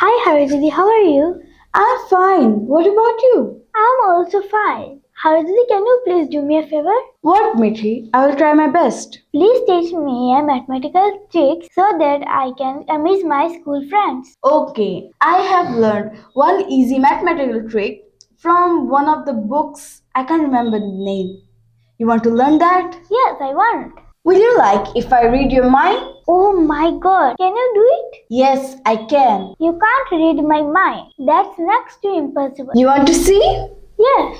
Hi Harididi, how are you? I'm fine. What about you? I'm also fine. Harididi, can you please do me a favor? What, Mitri? I will try my best. Please teach me a mathematical trick so that I can amaze my school friends. Okay, I have learned one easy mathematical trick from one of the books. I can't remember the name. You want to learn that? Yes, I want. Will you like if I read your mind? Oh my god, can you do it? Yes, I can. You can't read my mind. That's next to impossible. You want to see? Yes.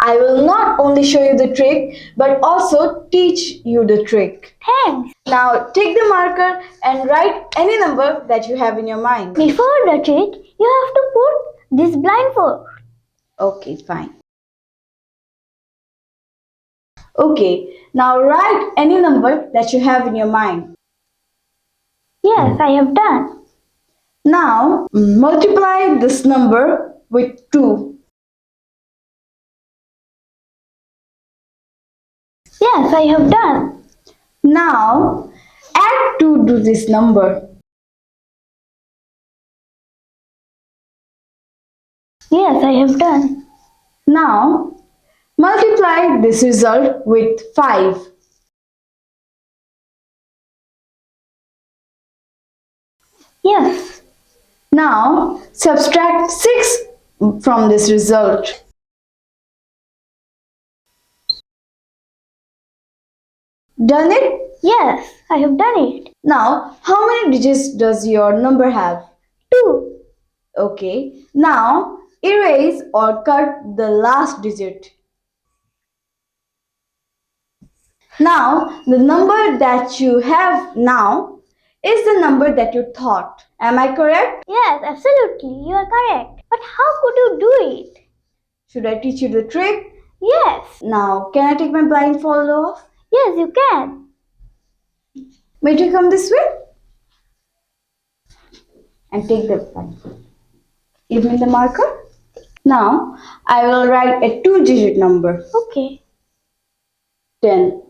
I will not only show you the trick but also teach you the trick. Thanks. Now take the marker and write any number that you have in your mind. Before the trick, you have to put this blindfold. Okay, fine. Okay, now write any number that you have in your mind. Yes, I have done. Now multiply this number with 2. Yes, I have done. Now add 2 to this number. Yes, I have done. Now multiply this result with 5. Yes. Now subtract 6 from this result. Done it? Yes, I have done it. Now how many digits does your number have? 2. Okay. Now erase or cut the last digit. Now the number that you have now is the number that you thought. Am I correct? Yes, absolutely, you are correct. But how could you do it? Should I teach you the trick? Yes. Now can I take my blindfold off? Yes, you can. May you come this way? And take the blindfold. Give me the marker. Now I will write a 2-digit number. Okay. 10.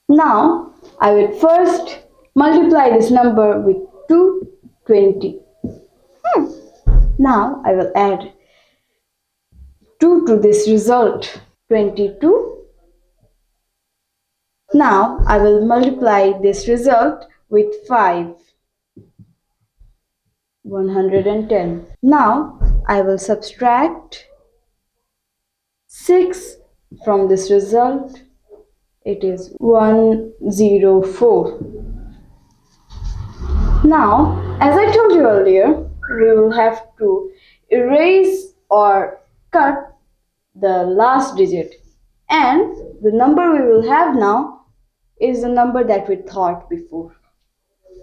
Now I will first multiply this number with 220. Now I will add 2 to this result, 22. Now I will multiply this result with 5, 110. Now I will subtract 6 from this result. It is 104. Now, as I told you earlier, we will have to erase or cut the last digit, and the number we will have now is the number that we thought before.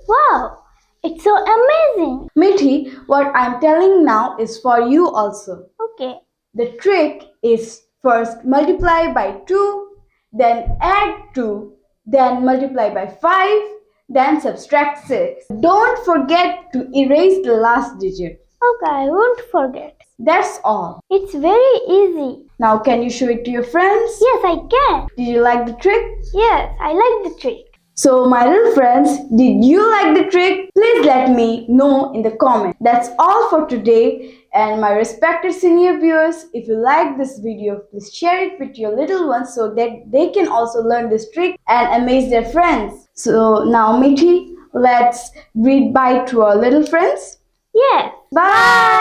Wow, it's so amazing. Mithi, what I'm telling now is for you also. Okay. The trick is first multiply by 2, then add 2, then multiply by 5, then subtract 6. Don't forget to erase the last digit. Okay, I won't forget. That's all. It's very easy. Now can you show it to your friends? Yes, I can. Did you like the trick? Yes, I like the trick. So my little friends, did you like the trick? Please let me know in the comments. That's all for today. And my respected senior viewers, if you like this video, please share it with your little ones so that they can also learn this trick and amaze their friends. So now Mithi, let's read bye to our little friends. Yes. Bye.